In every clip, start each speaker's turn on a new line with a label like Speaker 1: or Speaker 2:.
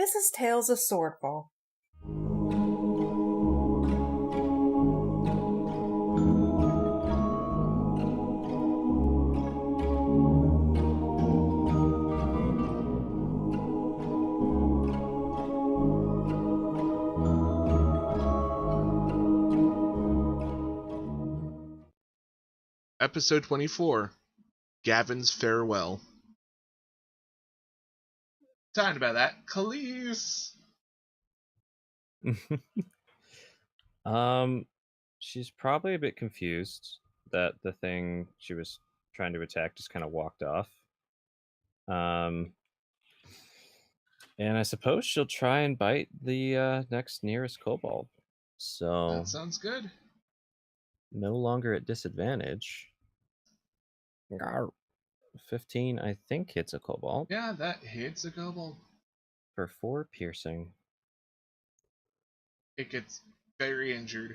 Speaker 1: This is Tales of Swordfall.
Speaker 2: Episode 24, Gavin's Farewell. Talking about that, Khalees!
Speaker 3: She's probably a bit confused that the thing she was trying to attack just kind of walked off. And I suppose she'll try and bite the next nearest kobold. So
Speaker 2: That sounds good.
Speaker 3: no longer at disadvantage. 15, I think, hits a kobold.
Speaker 2: Yeah, that hits a kobold.
Speaker 3: For 4 piercing.
Speaker 2: It gets very injured.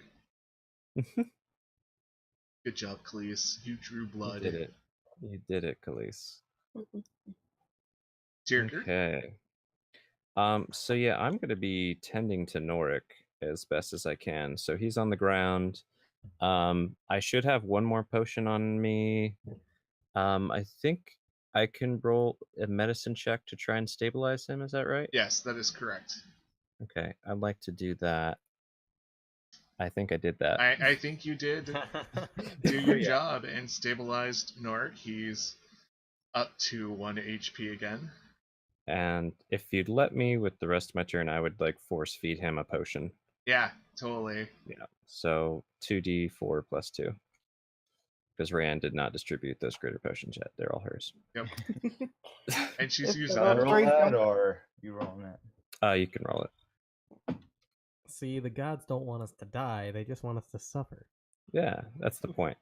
Speaker 2: Good job, Khalees. You drew blood.
Speaker 3: You did it, Khalees.
Speaker 2: Tyrker.
Speaker 3: Okay. So yeah, I'm going to be tending to Norik as best as I can. So he's on the ground. I should have one more potion on me. I think I can roll a medicine check to try and stabilize him. Is that right?
Speaker 2: Yes, that is correct.
Speaker 3: Okay, I'd like to do that. I think I did that.
Speaker 2: I think you did do your job and stabilized Norik. He's up to 1 HP again.
Speaker 3: And if you'd let me with the rest of my turn, I would force feed him a potion.
Speaker 2: Yeah, totally.
Speaker 3: Yeah. So 2d4 plus 2. Because Rand did not distribute those greater potions yet. They're all hers.
Speaker 2: Yep. And she's using
Speaker 4: I
Speaker 2: them.
Speaker 4: roll that, or you roll that?
Speaker 3: You can roll it.
Speaker 5: See, the gods don't want us to die, they just want us to suffer.
Speaker 3: Yeah, that's the point.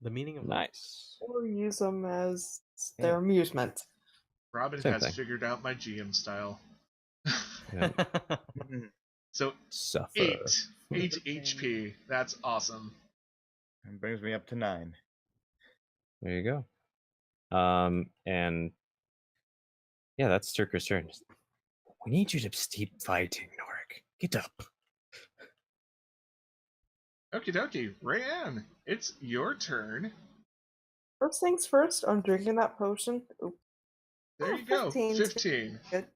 Speaker 5: The meaning of
Speaker 3: Nice.
Speaker 1: Or use them as their amusement.
Speaker 2: Robin
Speaker 3: Same
Speaker 2: has
Speaker 3: thing.
Speaker 2: figured out my GM style.
Speaker 3: Yeah.
Speaker 2: So
Speaker 3: Suffer.
Speaker 2: 8 HP. That's awesome.
Speaker 4: It brings me up to 9.
Speaker 3: There you go. And yeah, that's Turker's turn. We need you to keep fighting, Norik. Get up.
Speaker 2: Okie dokie. Rayanne, it's your turn.
Speaker 1: First things first, I'm drinking that potion. Oop.
Speaker 2: There you go.
Speaker 1: 15.
Speaker 2: 15.
Speaker 1: Good.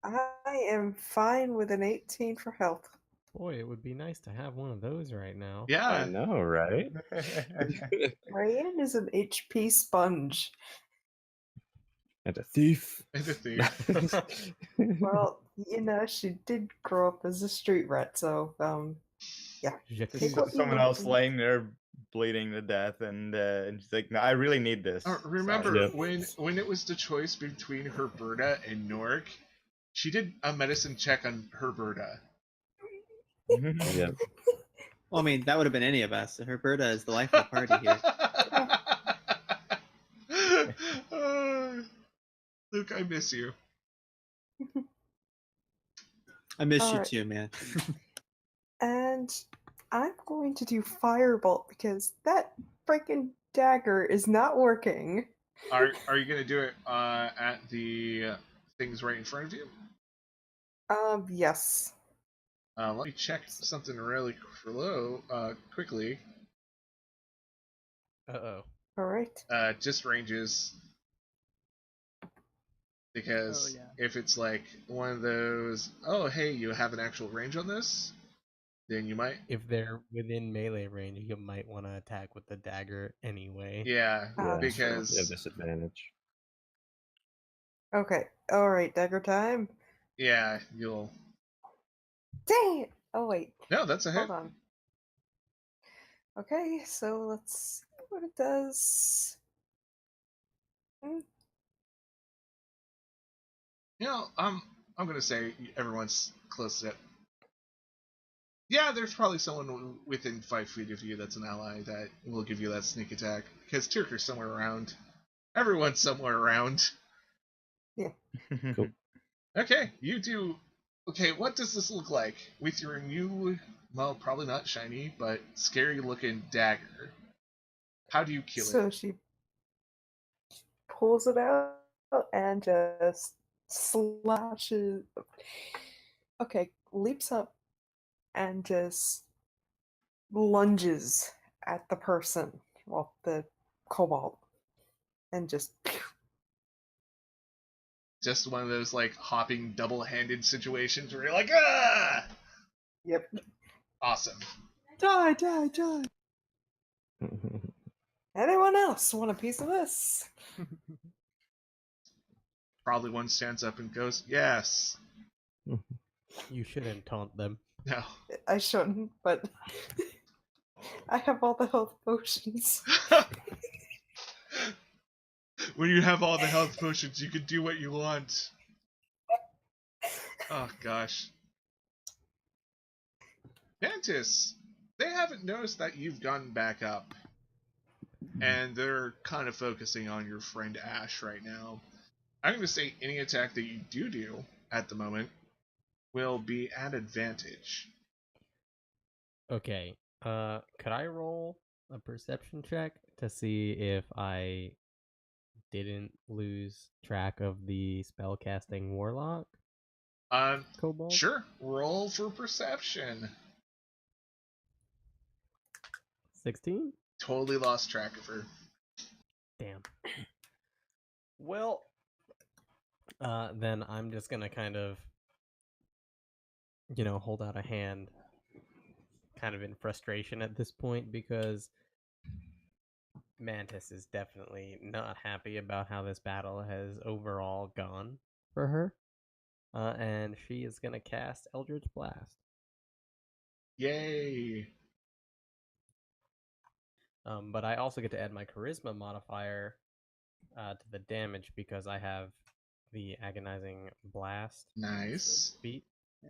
Speaker 1: I am fine with an 18 for health.
Speaker 5: Boy, it would be nice to have one of those right now.
Speaker 3: I
Speaker 2: Yeah.
Speaker 3: know, right?
Speaker 1: Rayanne is an HP sponge.
Speaker 3: And a thief.
Speaker 2: And a thief.
Speaker 1: Well, she did grow up as a street rat, so, yeah.
Speaker 5: Just
Speaker 4: Someone else laying there bleeding to death, and she's like, "No, I really need this."
Speaker 2: Remember,
Speaker 4: Sorry.
Speaker 2: when it was the choice between Herberta and Norik, she did a medicine check on Herberta.
Speaker 3: Yeah.
Speaker 6: Well, I mean, that would have been any of us. Herberta is the life of the party here.
Speaker 2: Luke, I miss you.
Speaker 6: I miss you
Speaker 1: Alright.
Speaker 6: too, man.
Speaker 1: And I'm going to do Firebolt because that freaking dagger is not working.
Speaker 2: Are you gonna do it at the things right in front of you?
Speaker 1: Yes.
Speaker 2: Let me check something really quickly.
Speaker 5: Uh-oh.
Speaker 1: Alright.
Speaker 2: Just ranges. Because if it's like one of those, oh hey, you have an actual range on this, then you might.
Speaker 5: If they're within melee range, you might want to attack with the dagger anyway.
Speaker 2: Yeah,
Speaker 1: Ah,
Speaker 2: because
Speaker 3: You have disadvantage.
Speaker 1: Okay. Alright, dagger time.
Speaker 2: yeah, you'll.
Speaker 1: Dang it! Oh, wait.
Speaker 2: No, that's a hit.
Speaker 1: Hold on. Okay, so let's see what it does.
Speaker 2: You know, I'm gonna say everyone's close to it. Yeah, there's probably someone within 5 feet of you that's an ally that will give you that sneak attack. Because Tyrker's somewhere around. Everyone's somewhere around.
Speaker 1: Yeah.
Speaker 3: Cool.
Speaker 2: Okay, you do. Okay, what does this look like with your new, well, probably not shiny, but scary looking dagger? How do you kill
Speaker 1: So
Speaker 2: it?
Speaker 1: she pulls it out and just slashes. Okay, leaps up and just lunges at the person, well, the kobold, and just.
Speaker 2: Just one of those like hopping double-handed situations where you're like, ah!
Speaker 1: Yep.
Speaker 2: Awesome.
Speaker 1: Die, die, die. Anyone else want a piece of this?
Speaker 2: Probably one stands up and goes, yes.
Speaker 5: You shouldn't taunt them.
Speaker 2: No.
Speaker 1: I shouldn't, but I have all the health potions.
Speaker 2: When you have all the health potions, you can do what you want. Oh gosh. Mantis, they haven't noticed that you've gone back up. And they're kind of focusing on your friend Ash right now. I'm going to say any attack that you do at the moment will be at advantage.
Speaker 5: Okay. Could I roll a perception check to see if I didn't lose track of the spellcasting warlock kobold?
Speaker 2: Sure. Roll for perception.
Speaker 5: 16?
Speaker 2: Totally lost track of her.
Speaker 5: Damn. Well, then I'm just gonna kind of, hold out a hand, kind of in frustration at this point, because Mantis is definitely not happy about how this battle has overall gone for her. And she is gonna cast Eldritch Blast.
Speaker 2: Yay.
Speaker 5: But I also get to add my charisma modifier to the damage because I have the agonizing blast
Speaker 2: Nice.
Speaker 5: feat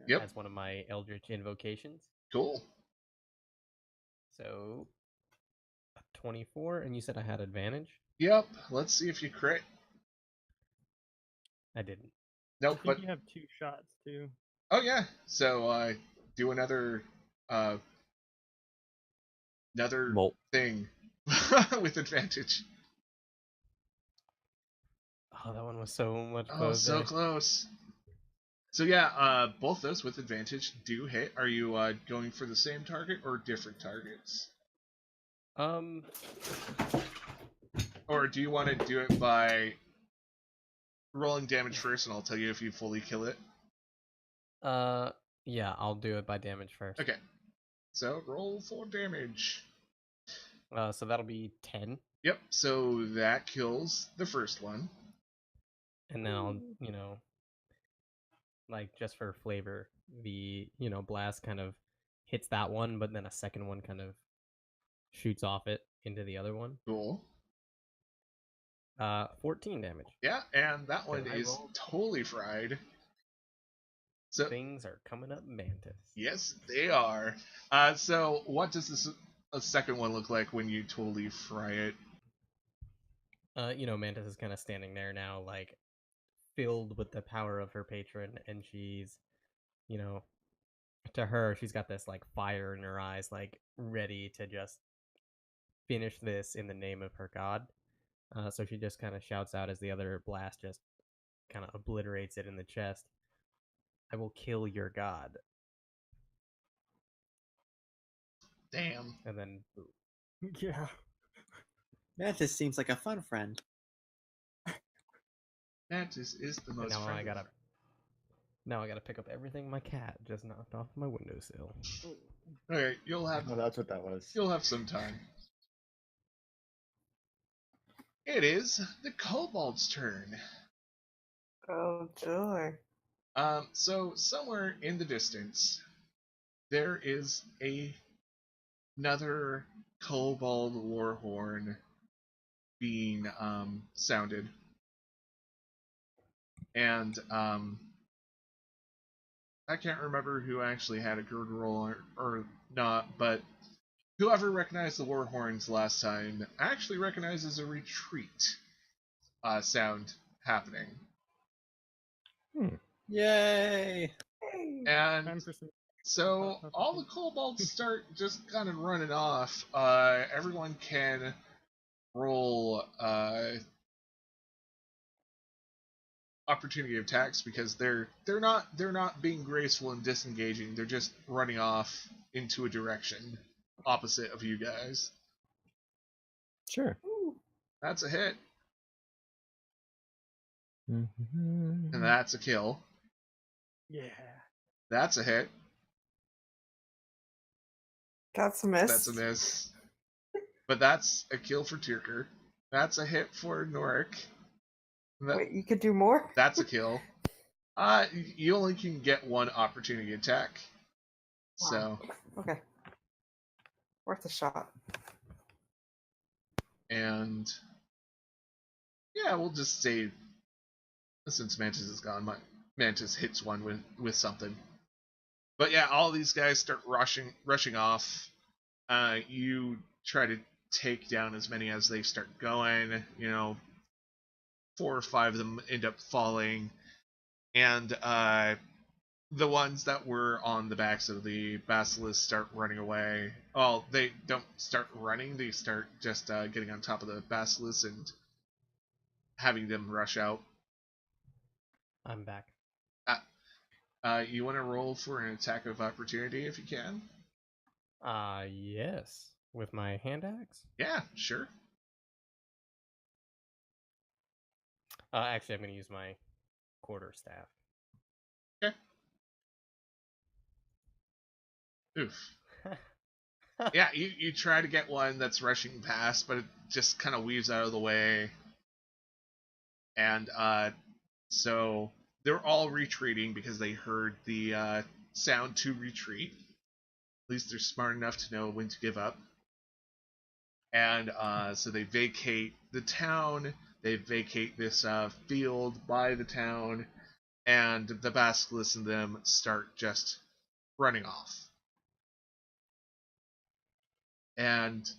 Speaker 2: Yep.
Speaker 5: as one of my eldritch invocations.
Speaker 2: Cool.
Speaker 5: So 24, and you said I had advantage?
Speaker 2: Yep. Let's see if you crit.
Speaker 5: I didn't.
Speaker 2: Nope,
Speaker 7: I think
Speaker 2: but
Speaker 7: you have 2 shots too.
Speaker 2: oh yeah. So do another
Speaker 3: Molt.
Speaker 2: thing with advantage.
Speaker 5: Oh, that one was so much
Speaker 2: Oh,
Speaker 5: closer.
Speaker 2: so close. So yeah, both those with advantage do hit. Are you going for the same target or different targets? Or do you want to do it by rolling damage first, and I'll tell you if you fully kill it?
Speaker 5: Yeah, I'll do it by damage first.
Speaker 2: Okay. So roll for damage.
Speaker 5: So that'll be 10,
Speaker 2: Yep. So that kills the first one.
Speaker 5: and then I'll, like just for flavor, the blast kind of hits that one, but then a second one kind of shoots off it into the other one.
Speaker 2: Cool.
Speaker 5: 14 damage.
Speaker 2: Yeah, and that one
Speaker 5: I
Speaker 2: is
Speaker 5: rolled.
Speaker 2: totally fried. So
Speaker 5: Things are coming up, Mantis.
Speaker 2: yes, they are. So what does this second one look like when you totally fry it?
Speaker 5: Mantis is kind of standing there now, like filled with the power of her patron, and she's, to her, she's got this like fire in her eyes, like ready to just finish this in the name of her god. So she just kind of shouts out as the other blast just kind of obliterates it in the chest. I will kill your god.
Speaker 2: Damn.
Speaker 5: And then boom.
Speaker 7: Yeah.
Speaker 6: Mantis seems like a fun friend.
Speaker 2: Mantis is the
Speaker 5: And
Speaker 2: most
Speaker 5: now
Speaker 2: friendly.
Speaker 5: I gotta pick up everything my cat just knocked off my windowsill.
Speaker 2: Okay, you'll have
Speaker 4: Well, that's what that was.
Speaker 2: some time. It is the kobold's turn.
Speaker 1: Oh, joy.
Speaker 2: So somewhere in the distance, there is another kobold war horn being sounded, and I can't remember who actually had a good roll or not, but whoever recognized the war horns last time actually recognizes a retreat sound happening.
Speaker 6: Yay!
Speaker 2: And
Speaker 7: Time for some.
Speaker 2: so all the kobolds start just kind of running off. Everyone can roll opportunity attacks because they're not being graceful and disengaging. They're just running off into a direction opposite of you guys.
Speaker 3: Sure.
Speaker 1: Ooh,
Speaker 2: That's a hit,
Speaker 3: Mm-hmm.
Speaker 2: and that's a kill.
Speaker 7: Yeah.
Speaker 2: That's a hit.
Speaker 1: that's a miss.
Speaker 2: That's a miss. But that's a kill for Tyrker. That's a hit for Norik.
Speaker 1: Wait, you could do more?
Speaker 2: That's a kill. You only can get one opportunity attack. So,
Speaker 1: Okay. Worth a shot.
Speaker 2: and yeah, we'll just say since Mantis is gone, Mantis hits one with something. But yeah, all these guys start rushing off. You try to take down as many as they start going. 4 or 5 of them end up falling, and the ones that were on the backs of the basilisk start running away. Well, they don't start running; they start just getting on top of the basilisk and having them rush out.
Speaker 5: I'm back.
Speaker 2: You want to roll for an attack of opportunity if you can?
Speaker 5: Yes. With my hand axe?
Speaker 2: Yeah, sure.
Speaker 5: Actually, I'm going to use my quarterstaff.
Speaker 2: Okay. Oof. Yeah, you try to get one that's rushing past, but it just kind of weaves out of the way. And so they're all retreating because they heard the sound to retreat. At least they're smart enough to know when to give up. And so they vacate the town. They vacate this field by the town, and the basilisks and them start just running off. And,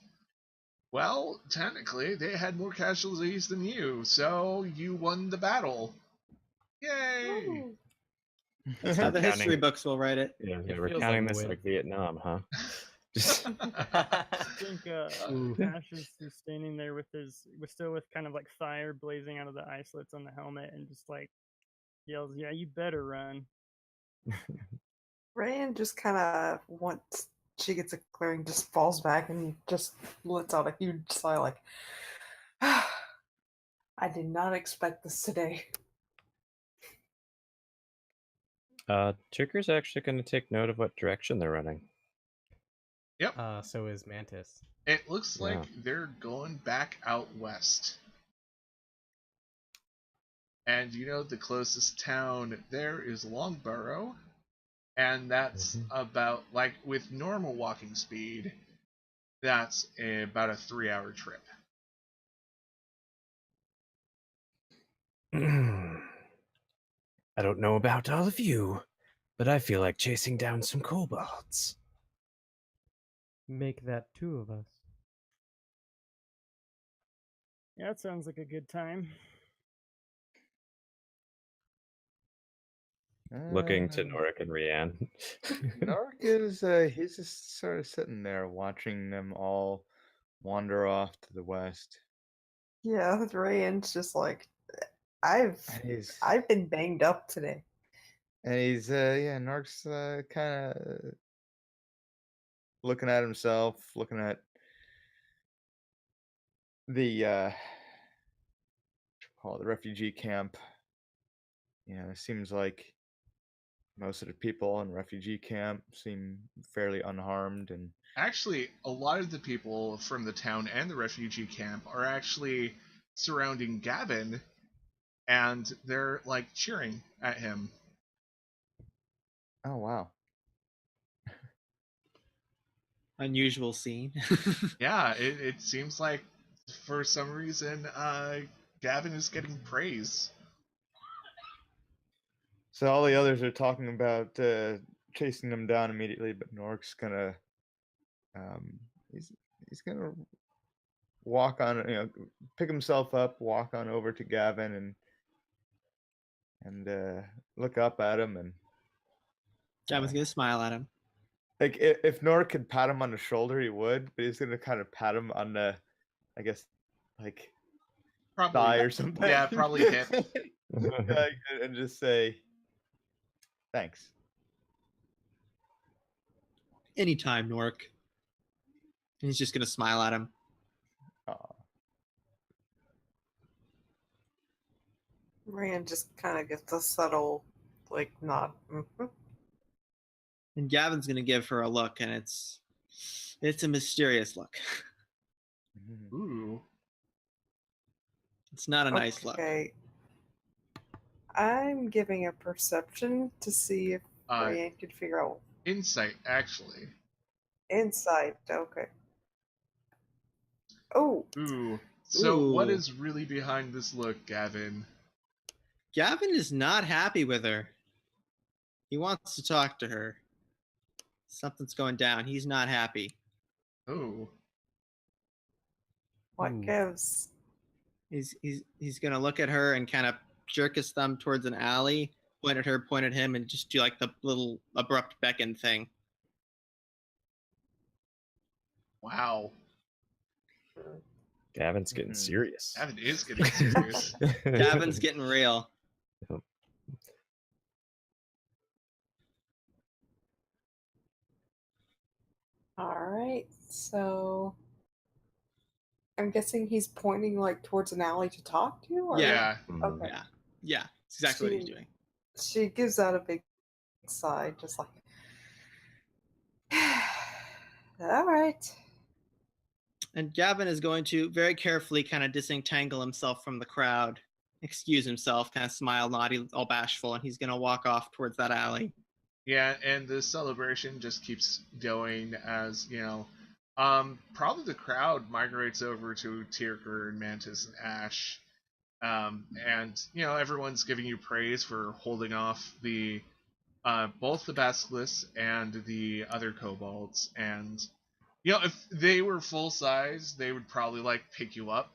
Speaker 2: well, technically, they had more casualties than you, so you won the battle. Yay!
Speaker 1: Ooh.
Speaker 6: That's how the
Speaker 3: Counting.
Speaker 6: history books will write it.
Speaker 3: Yeah,
Speaker 5: It
Speaker 3: we're
Speaker 5: feels
Speaker 3: counting
Speaker 5: like a
Speaker 3: this
Speaker 5: win.
Speaker 3: like Vietnam, huh? Just
Speaker 7: I think
Speaker 5: Ooh.
Speaker 7: Ash is standing there with still with kind of like fire blazing out of the eye slits on the helmet and just like yells, "Yeah, you better run."
Speaker 1: Ryan just kind of, once she gets a clearing, just falls back and just lets out a huge sigh like, I did not expect this today.
Speaker 3: Chicker's actually going to take note of what direction they're running.
Speaker 2: Yep.
Speaker 5: So is Mantis.
Speaker 2: It looks like
Speaker 3: Yeah.
Speaker 2: they're going back out west. And the closest town there is Longborough. And that's about, like, with normal walking speed, that's about a 3-hour trip.
Speaker 3: I don't know about all of you, but I feel like chasing down some kobolds.
Speaker 5: Make that 2 of us.
Speaker 7: Yeah, that sounds like a good time.
Speaker 3: Looking to Norik and Rianne.
Speaker 4: Nark is he's just sort of sitting there watching them all wander off to the west.
Speaker 1: Yeah, Ryan's just like,
Speaker 4: And he's
Speaker 1: I've been banged up today.
Speaker 4: Nark's kind of looking at himself, looking at the the refugee camp. It seems like most of the people in refugee camp seem fairly unharmed, and
Speaker 2: Actually, a lot of the people from the town and the refugee camp are actually surrounding Gavin, and they're, like, cheering at him.
Speaker 4: oh wow.
Speaker 6: Unusual scene.
Speaker 2: Yeah, it seems like for some reason Gavin is getting praise.
Speaker 4: So all the others are talking about chasing them down immediately, but Nork's gonna he's gonna walk on, pick himself up, walk on over to Gavin and look up at him, and
Speaker 6: Gavin's gonna smile at him.
Speaker 4: like if Nork could pat him on the shoulder, he would, but he's gonna kind of pat him on the, I guess, like
Speaker 2: Probably
Speaker 4: thigh or something.
Speaker 2: Yeah, probably hip.
Speaker 4: and just say, thanks.
Speaker 6: Anytime, Nork. And he's just gonna smile at him.
Speaker 4: Aw.
Speaker 1: Rand just kind of gets a subtle, like, nod. Mhm.
Speaker 6: And Gavin's gonna give her a look, and it's a mysterious look.
Speaker 2: Ooh.
Speaker 6: It's not a nice look.
Speaker 1: Okay. I'm giving a perception to see if Rand could figure out
Speaker 2: Insight, actually.
Speaker 1: insight. Okay. Oh,
Speaker 2: Ooh. So what
Speaker 6: Ooh.
Speaker 2: is really behind this look, Gavin?
Speaker 6: Gavin is not happy with her. He wants to talk to her. Something's going down. He's not happy.
Speaker 2: Oh.
Speaker 1: what
Speaker 5: Ooh.
Speaker 1: gives?
Speaker 6: He's gonna look at her and kind of jerk his thumb towards an alley, point at her, point at him, and just do like the little abrupt beckon thing.
Speaker 2: Wow.
Speaker 3: Gavin's getting
Speaker 4: Mhm.
Speaker 3: serious.
Speaker 2: Gavin is getting serious.
Speaker 6: Gavin's getting real.
Speaker 1: All right. So I'm guessing he's pointing like towards an alley to talk to. Or?
Speaker 2: Yeah.
Speaker 1: Okay.
Speaker 6: Yeah, it's exactly what he's
Speaker 1: She-
Speaker 6: doing.
Speaker 1: She gives out a big sigh, just like, all right.
Speaker 6: And Gavin is going to very carefully kind of disentangle himself from the crowd, excuse himself, kind of smile, nod, all bashful, and he's going to walk off towards that alley.
Speaker 2: Yeah, and the celebration just keeps going as, probably the crowd migrates over to Tyrker and Mantis and Ash. And, everyone's giving you praise for holding off the both the basilisks and the other kobolds. And, if they were full size, they would probably, pick you up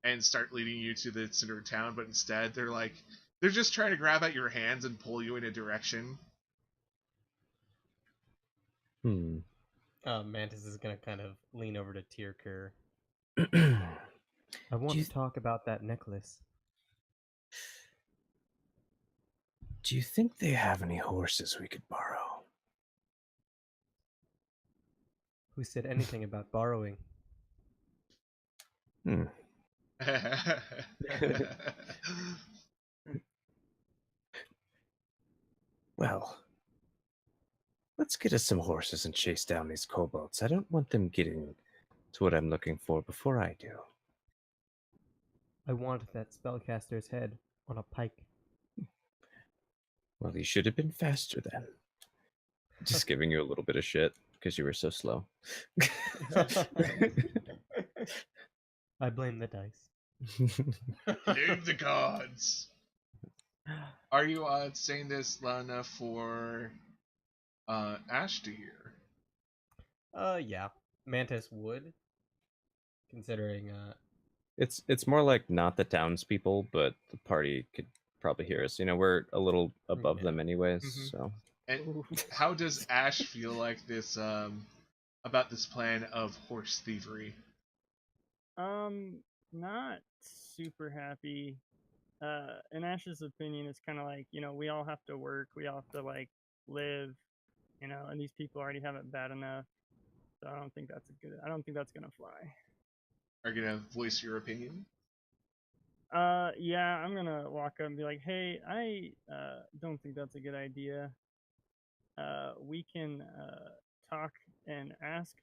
Speaker 2: and start leading you to the center of town. But instead, they're just trying to grab at your hands and pull you in a direction.
Speaker 5: Mantis is gonna kind of lean over to Tyrker.
Speaker 3: Hmm.
Speaker 5: I want
Speaker 3: Do you
Speaker 5: to talk about that necklace.
Speaker 3: Do you think they have any horses we could borrow?
Speaker 5: Who said anything about borrowing?
Speaker 3: Well, let's get us some horses and chase down these kobolds. I don't want them getting to what I'm looking for before I do.
Speaker 5: I want that spellcaster's head on a pike.
Speaker 3: Well, you should have been faster then. Just giving you a little bit of shit because you were so slow.
Speaker 5: I blame the dice.
Speaker 2: Blame the gods. Are you saying this, Lana, for Ash to hear?
Speaker 5: Yeah. Mantis would. Considering,
Speaker 3: It's more like not the townspeople, but the party could probably hear us. We're a little above
Speaker 5: Yeah.
Speaker 3: them anyways,
Speaker 2: Mhm.
Speaker 3: so.
Speaker 2: And how does Ash feel like this about this plan of horse thievery?
Speaker 7: Not super happy. In Ash's opinion, it's kind of like, we all have to work, we all have to live, and these people already have it bad enough. So I don't think that's gonna fly.
Speaker 2: Are you gonna voice your opinion?
Speaker 7: Yeah, I'm gonna walk up and be like, hey, I don't think that's a good idea. We can talk and ask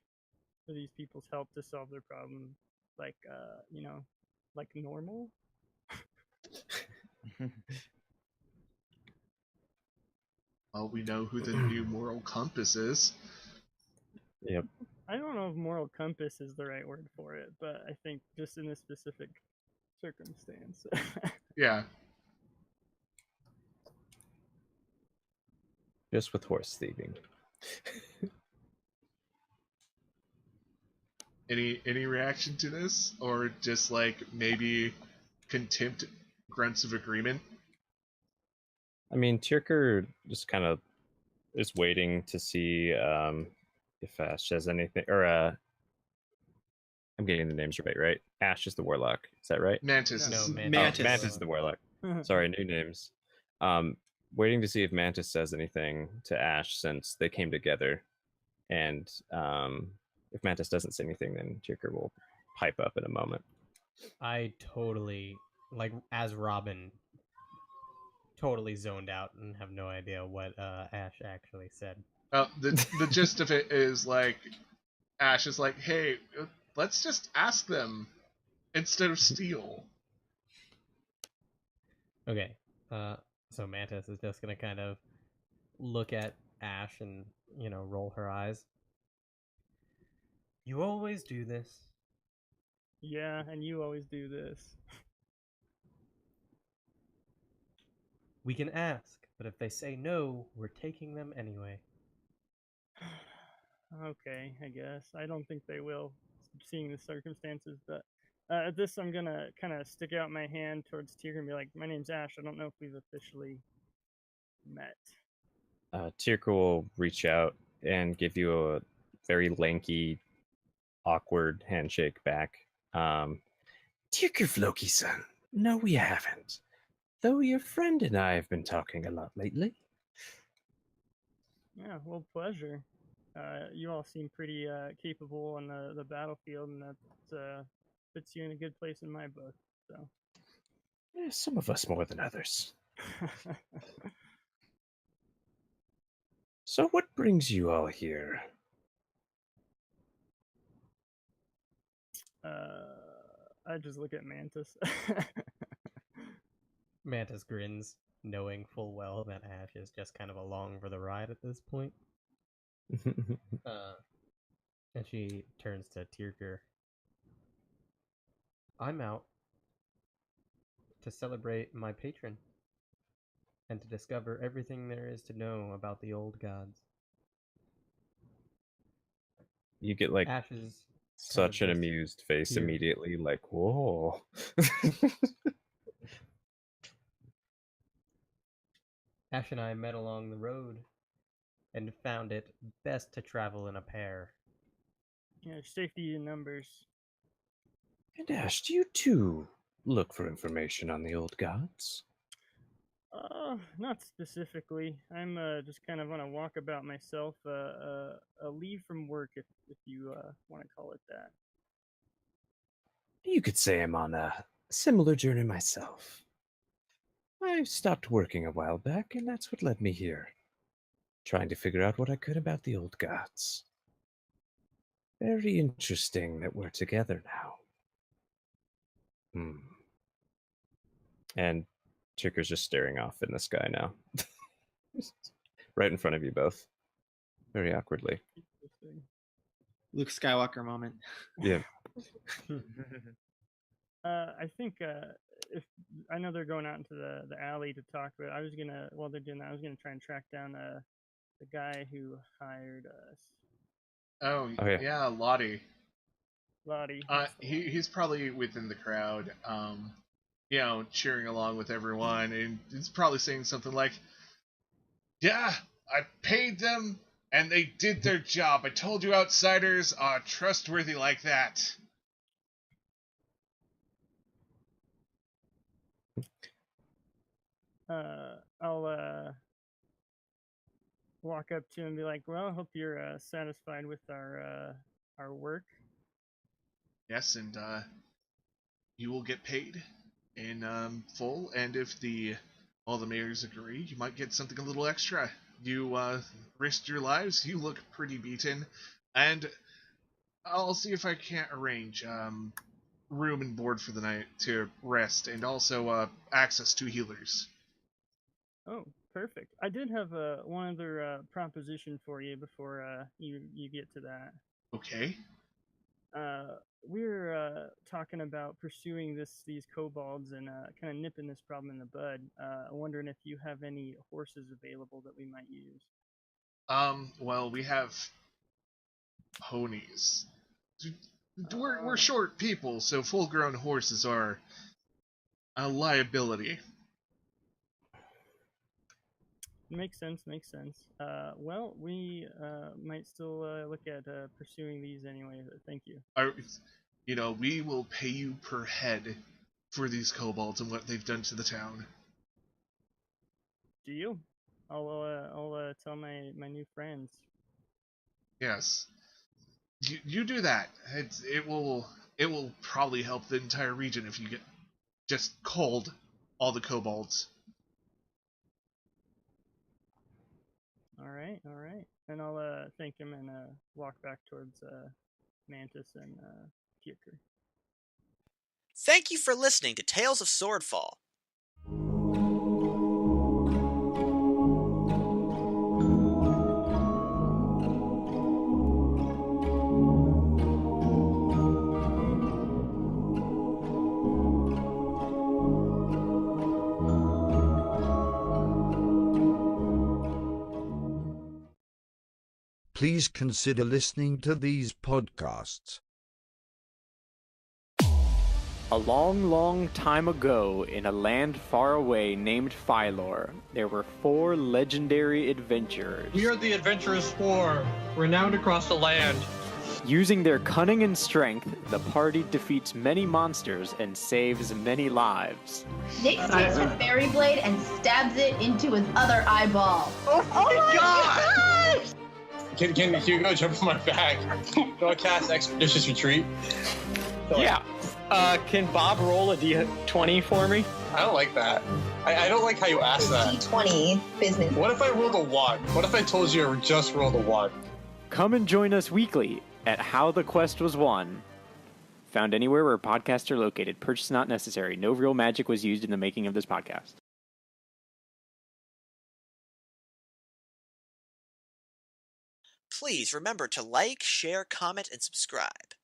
Speaker 7: for these people's help to solve their problem, like normal.
Speaker 2: Well, we know who the new moral compass is.
Speaker 3: Yep.
Speaker 7: I don't know if moral compass is the right word for it, but I think just in this specific circumstance.
Speaker 2: Yeah.
Speaker 3: Just with horse thieving.
Speaker 2: Any reaction to this, or just maybe contempt grunts of agreement?
Speaker 3: I mean, Tyrker just kind of is waiting to see if Ash has anything, or I'm getting the names right? Ash is the warlock. Is that right?
Speaker 2: Mantis.
Speaker 7: No,
Speaker 2: is-
Speaker 5: Mantis.
Speaker 6: Mantis.
Speaker 3: Mantis is the warlock. Sorry, new names. Waiting to see if Mantis says anything to Ash since they came together. And if Mantis doesn't say anything, then Tirker will pipe up in a moment.
Speaker 5: I totally, like, as Robin, totally zoned out and have no idea what Ash actually said.
Speaker 2: The gist of it is like Ash is like, hey, let's just ask them instead of steal.
Speaker 5: Okay, so Mantis is just gonna kind of look at Ash and, roll her eyes. You always do this.
Speaker 7: Yeah, and you always do this.
Speaker 5: We can ask, but if they say no, we're taking them anyway.
Speaker 7: Okay, I guess. I don't think they will, seeing the circumstances, but at this, I'm gonna kind of stick out my hand towards Tigger and be like, my name's Ash. I don't know if we've officially met.
Speaker 3: Tirker will reach out and give you a very lanky, awkward handshake back. Tirker Floki-san, no, we haven't. Though your friend and I have been talking a lot lately.
Speaker 7: Yeah, well, pleasure. You all seem pretty capable on the battlefield, and that puts you in a good place in my book. So,
Speaker 3: Some of us more than others. So what brings you all here?
Speaker 7: I just look at Mantis.
Speaker 5: Mantis grins, knowing full well that Ash is just kind of along for the ride at this point. And she turns to Tirker. I'm out to celebrate my patron and to discover everything there is to know about the old gods.
Speaker 3: You get like
Speaker 5: Ash's
Speaker 3: such an
Speaker 5: just
Speaker 3: amused face
Speaker 5: here.
Speaker 3: immediately, like, whoa.
Speaker 5: Ash and I met along the road and found it best to travel in a pair.
Speaker 7: Yeah, safety in numbers.
Speaker 3: And Ash, do you too look for information on the old gods?
Speaker 7: Not specifically. I'm just kind of on a walkabout myself. A leave from work, if you want to call it that.
Speaker 3: You could say I'm on a similar journey myself. I stopped working a while back, and that's what led me here. Trying to figure out what I could about the old gods. Very interesting that we're together now. And Ticker's just staring off in the sky now. Right in front of you both. Very awkwardly.
Speaker 7: Interesting.
Speaker 6: Luke Skywalker moment.
Speaker 3: Yeah.
Speaker 7: I think if I know they're going out into the alley to talk, but I was gonna while they're doing that, I was gonna try and track down the guy who hired us.
Speaker 2: Oh
Speaker 3: yeah.
Speaker 2: yeah, Lottie.
Speaker 7: Lottie.
Speaker 2: He's probably within the crowd, cheering along with everyone, and he's probably saying something like, "Yeah, I paid them, and they did their job. I told you outsiders are trustworthy like that."
Speaker 7: I'll walk up to him and be like, "Well, I hope you're satisfied with our work."
Speaker 2: Yes, and you will get paid in full, and if all the mayors agree, you might get something a little extra. You risked your lives. You look pretty beaten, and I'll see if I can't arrange room and board for the night to rest, and also access to healers.
Speaker 7: Oh, perfect. I did have one other proposition for you before you get to that.
Speaker 2: Okay.
Speaker 7: We're talking about pursuing these kobolds and kind of nipping this problem in the bud. I'm wondering if you have any horses available that we might use.
Speaker 2: Well, we have ponies. We're short people, so full-grown horses are a liability.
Speaker 7: Makes sense. Well, we might still look at pursuing these anyway. But thank you.
Speaker 2: We will pay you per head for these kobolds and what they've done to the town.
Speaker 7: Do you? I'll tell my new friends.
Speaker 2: Yes. You do that. It will probably help the entire region if you get just called all the kobolds.
Speaker 7: All right. And I'll thank him and walk back towards Mantis and Kirker.
Speaker 8: Thank you for listening to Tales of Swordfall.
Speaker 9: Please consider listening to these podcasts.
Speaker 10: A long, long time ago, in a land far away named Phylor, there were 4 legendary adventurers.
Speaker 11: We are the Adventurers 4, renowned across the land.
Speaker 10: Using their cunning and strength, the party defeats many monsters and saves many lives.
Speaker 12: Nick takes her fairy blade and stabs it into his other eyeball.
Speaker 11: Oh my
Speaker 12: God!
Speaker 11: Can you go jump on my back? Do I cast Expeditious Retreat?
Speaker 10: Yeah. Can Bob roll a D20 for me?
Speaker 11: I don't like that. I don't like how you ask that.
Speaker 12: D20 business.
Speaker 11: What if I rolled a 1? What if I told you I just rolled a 1?
Speaker 10: Come and join us weekly at How the Quest Was Won. Found anywhere where podcasts are located. Purchase not necessary. No real magic was used in the making of this podcast.
Speaker 8: Please remember to like, share, comment, and subscribe.